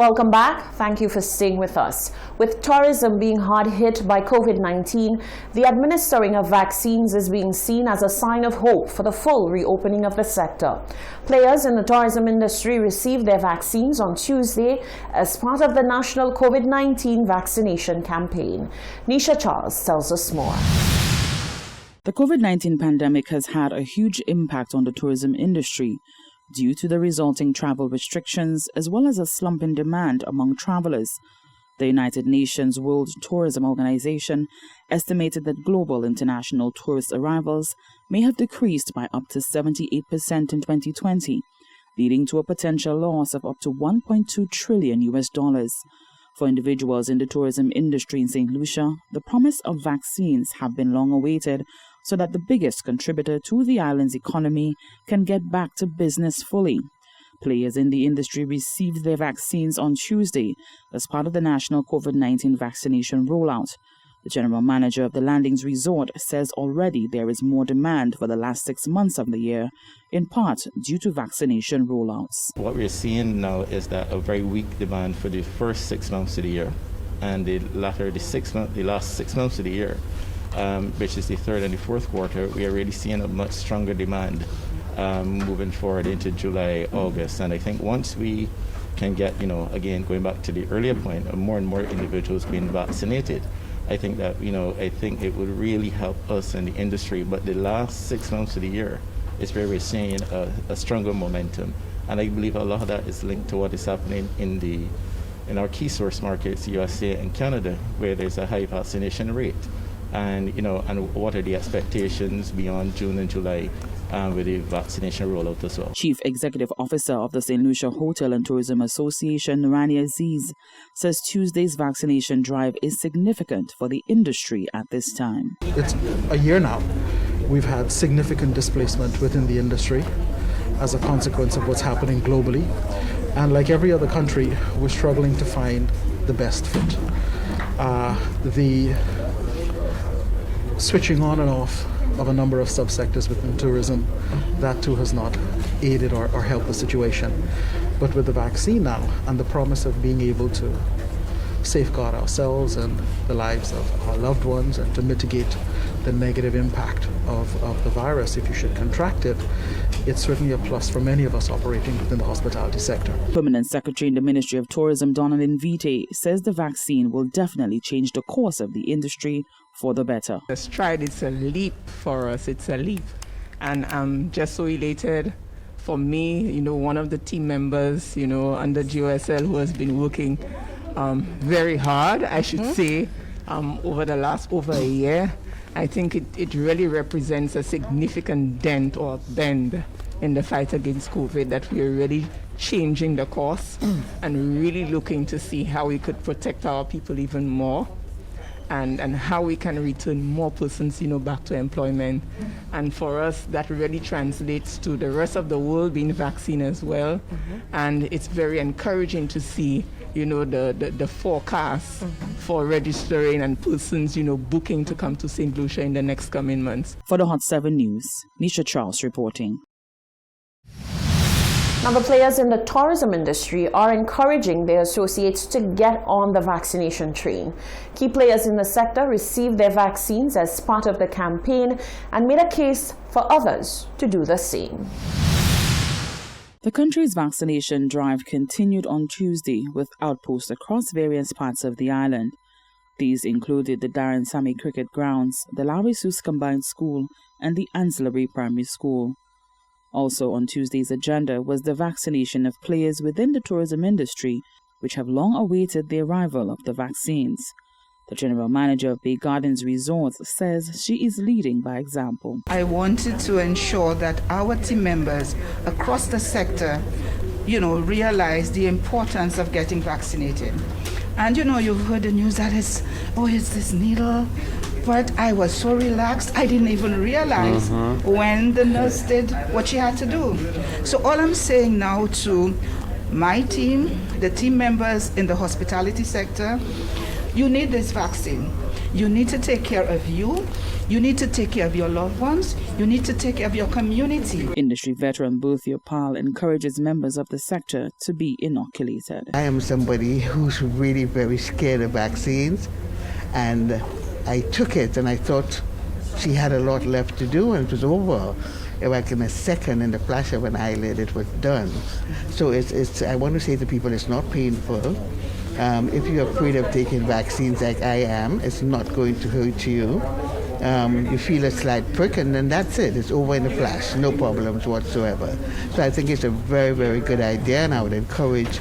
Welcome back. Thank you for staying with us. With tourism being hard hit by COVID-19, the administering of vaccines is being seen as a sign of hope for the full reopening of the sector. Players in the tourism industry received their vaccines on Tuesday as part of the national COVID-19 vaccination campaign. Nisha Charles tells us more. The COVID-19 pandemic has had a huge impact on the tourism industry due to the resulting travel restrictions as well as a slump in demand among travelers. The United Nations World Tourism Organization estimated that global international tourist arrivals may have decreased by up to 78% in 2020, leading to a potential loss of up to $1.2 trillion. For individuals in the tourism industry in St. Lucia, the promise of vaccines have been long awaited so that the biggest contributor to the island's economy can get back to business fully. Players in the industry received their vaccines on Tuesday as part of the national COVID-19 vaccination rollout. The general manager of the Landings Resort says already there is more demand for the last 6 months of the year, in part due to vaccination rollouts. What we're seeing now is that a very weak demand for the first 6 months of the year, and the last 6 months of the year, which is the third and the fourth quarter, we are really seeing a much stronger demand moving forward into July, August. And I think once we can get, again, going back to the earlier point, of more and more individuals being vaccinated, I think that, I think it would really help us in the industry. But the last 6 months of the year is where we're seeing a stronger momentum. And I believe a lot of that is linked to what is happening in our key source markets, USA and Canada, where there's a high vaccination rate. And, and what are the expectations beyond June and July with the vaccination rollout as well. Chief Executive Officer of the St. Lucia Hotel and Tourism Association, Nurani Aziz, says Tuesday's vaccination drive is significant for the industry at this time. It's a year now. We've had significant displacement within the industry as a consequence of what's happening globally. And like every other country, we're struggling to find the best fit. The switching on and off of a number of subsectors within tourism, that too has not aided or helped the situation. But with the vaccine now and the promise of being able to safeguard ourselves and the lives of our loved ones and to mitigate the negative impact of the virus if you should contract it, it's certainly a plus for many of us operating within the hospitality sector. Permanent Secretary in the Ministry of Tourism, Donald Vitae, says the vaccine will definitely change the course of the industry for the better. The stride is a leap for us. It's a leap. And I'm just so elated. For me, one of the team members, under GOSL who has been working very hard, I should say, over a year. I think it really represents a significant dent or bend in the fight against COVID, that we are really changing the course and really looking to see how we could protect our people even more. And how we can return more persons, back to employment. And for us, that really translates to the rest of the world being vaccinated as well. And it's very encouraging to see, the forecast for registering and persons, booking to come to St. Lucia in the next coming months. For the Hot 7 News, Nisha Charles reporting. Now, the players in the tourism industry are encouraging their associates to get on the vaccination train. Key players in the sector received their vaccines as part of the campaign and made a case for others to do the same. The country's vaccination drive continued on Tuesday with outposts across various parts of the island. These included the Darren Sammy Cricket Grounds, the Larry Seuss Combined School, and the Ancillary Primary School. Also on Tuesday's agenda was the vaccination of players within the tourism industry, which have long awaited the arrival of the vaccines. The general manager of Bay Gardens Resort says she is leading by example. I wanted to ensure that our team members across the sector, realize the importance of getting vaccinated. And you've heard the news that it's this needle. But I was so relaxed, I didn't even realize when the nurse did what she had to do. So all I'm saying now to my team, the team members in the hospitality sector, you need this vaccine. You need to take care of you You need to take care of your loved ones. You need to take care of your community. Industry veteran Boothia Pal encourages members of the sector to be inoculated. I am somebody who's really very scared of vaccines, and I took it and I thought she had a lot left to do and it was over. Like in a second, in the flash of an eyelid, it was done. So it's I want to say to people, it's not painful. If you're afraid of taking vaccines like I am, it's not going to hurt you. You feel a slight prick and then that's it. It's over in a flash, no problems whatsoever. So I think it's a very, very good idea, and I would encourage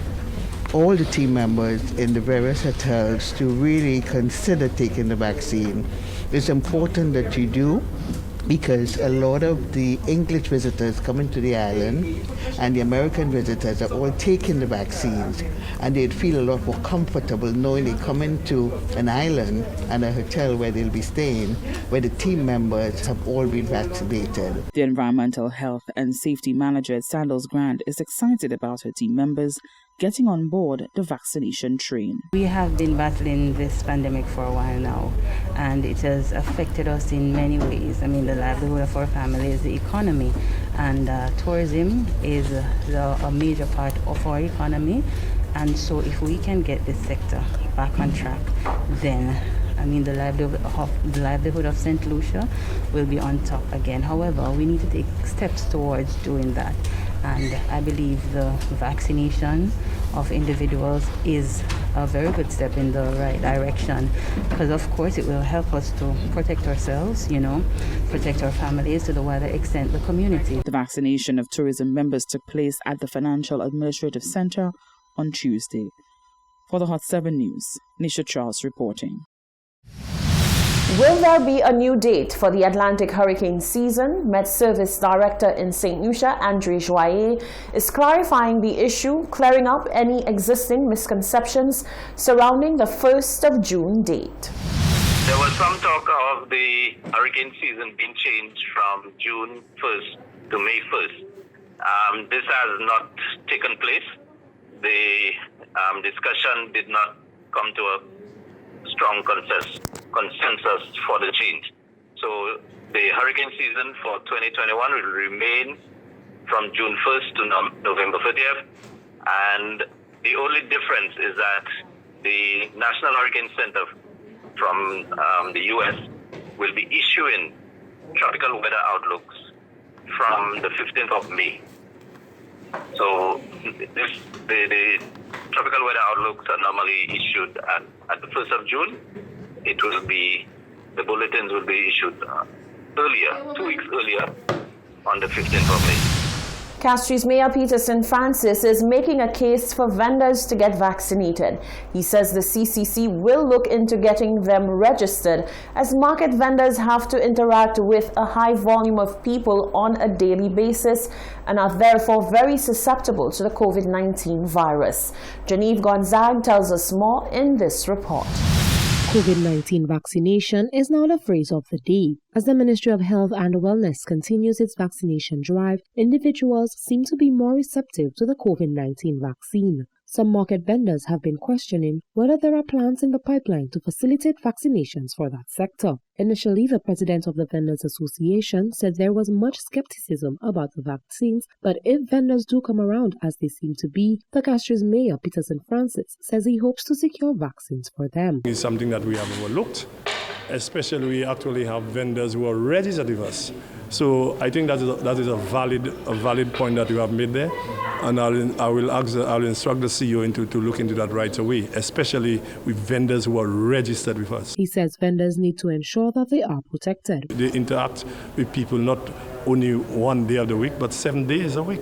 all the team members in the various hotels to really consider taking the vaccine. It's important that you do, because a lot of the English visitors coming to the island and the American visitors are all taking the vaccines, and they'd feel a lot more comfortable knowing they come into an island and a hotel where they'll be staying, where the team members have all been vaccinated. The Environmental Health and Safety Manager at Sandals Grand is excited about her team members getting on board the vaccination train. We have been battling this pandemic for a while now, and it has affected us in many ways. I mean, the livelihood of our families, the economy, and tourism is a major part of our economy. And so if we can get this sector back on track, then I mean, the livelihood of St. Lucia will be on top again. However, we need to take steps towards doing that. And I believe the vaccination of individuals is a very good step in the right direction, because of course it will help us to protect ourselves, protect our families, to the wider extent the community. The vaccination of tourism members took place at the Financial Administrative Center on Tuesday. For the Hot 7 News, Nisha Charles reporting. Will there be a new date for the Atlantic hurricane season? Met Service Director in St. Lucia, Andre Joyer, is clarifying the issue, clearing up any existing misconceptions surrounding the 1st of June date. There was some talk of the hurricane season being changed from June 1st to May 1st. This has not taken place. The discussion did not come to a strong consensus for the change. So the hurricane season for 2021 will remain from June 1st to November 30th. And the only difference is that the National Hurricane Center from the U.S. will be issuing tropical weather outlooks from the 15th of May. So the tropical weather outlooks are normally issued at the 1st of June. The bulletins will be issued earlier, 2 weeks earlier, on the 15th of May. Castries Mayor Peterson Francis is making a case for vendors to get vaccinated. He says the CCC will look into getting them registered, as market vendors have to interact with a high volume of people on a daily basis and are therefore very susceptible to the COVID-19 virus. Genevieve Gonzague tells us more in this report. COVID-19 vaccination is now the phrase of the day. As the Ministry of Health and Wellness continues its vaccination drive, individuals seem to be more receptive to the COVID-19 vaccine. Some market vendors have been questioning whether there are plans in the pipeline to facilitate vaccinations for that sector. Initially, the president of the Vendors Association said there was much skepticism about the vaccines, but if vendors do come around as they seem to be, the Castries Mayor Peterson Francis says he hopes to secure vaccines for them. It's something that we have overlooked, especially we actually have vendors who are registered with us. So I think that is a valid point that you have made there, and I'll instruct the CEO to look into that right away, especially with vendors who are registered with us. He says vendors need to ensure that they are protected. They interact with people not only 1 day of the week, but 7 days a week.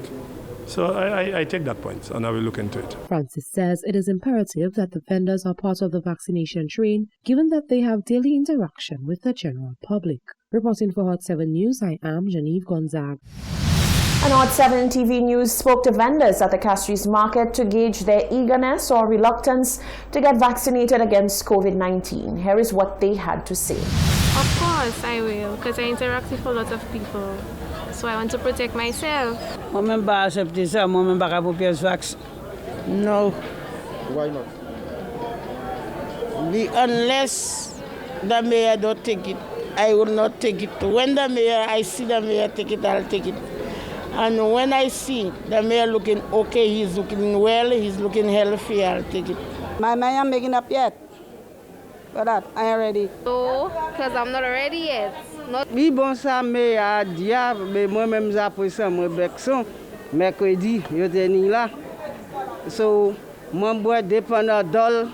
So I take that point, and I will look into it. Francis says it is imperative that the vendors are part of the vaccination train, given that they have daily interaction with the general public. Reporting for Hot 7 News, I am Genevieve Gonzague. And Hot 7 TV News spoke to vendors at the Castries Market to gauge their eagerness or reluctance to get vaccinated against COVID-19. Here is what they had to say. Of course I will, because I interact with a lot of people. So I want to protect myself. No. Why not? Unless the mayor don't take it I will not take it. When the mayor, I see the mayor take it, I'll take it. And when I see the mayor looking okay, he's looking well, he's looking healthy, I'll take it. My mind ain't making up yet. For that, I ain't ready. No, because I'm not ready yet. Not Oui, bon, ça, mais à dia, mais moi-même, j'ai ça, moi, Bexon, mercredi, je suis là. So, moi, je dépendant d'ol.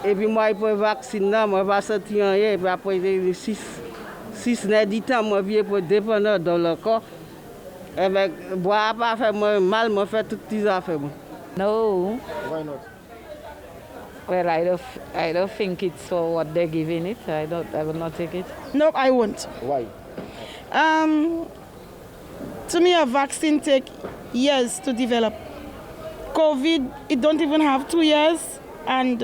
Et puis, moi, pour vacciner, moi, je vais sortir en hier, et puis après, 6 temps, moi, je pour dépendant d'ol encore. Et bien, boire pas faire mal, moi, faire toutes les affaires. No. Why not? Well, I don't think it's for what they're giving it. I will not take it. No, I won't. Why? To me, a vaccine take years to develop. COVID, it don't even have 2 years, and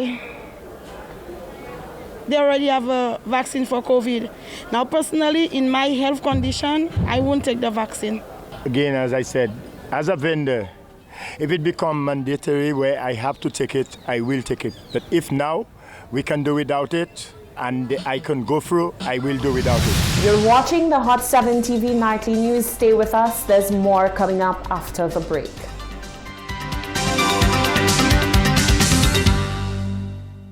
they already have a vaccine for COVID. Now, personally, in my health condition, I won't take the vaccine. Again, as I said, as a vendor, if it becomes mandatory where I have to take it, I will take it. But if now we can do without it and I can go through, I will do without it. You're watching the Hot 7 TV Nightly News. Stay with us. There's more coming up after the break.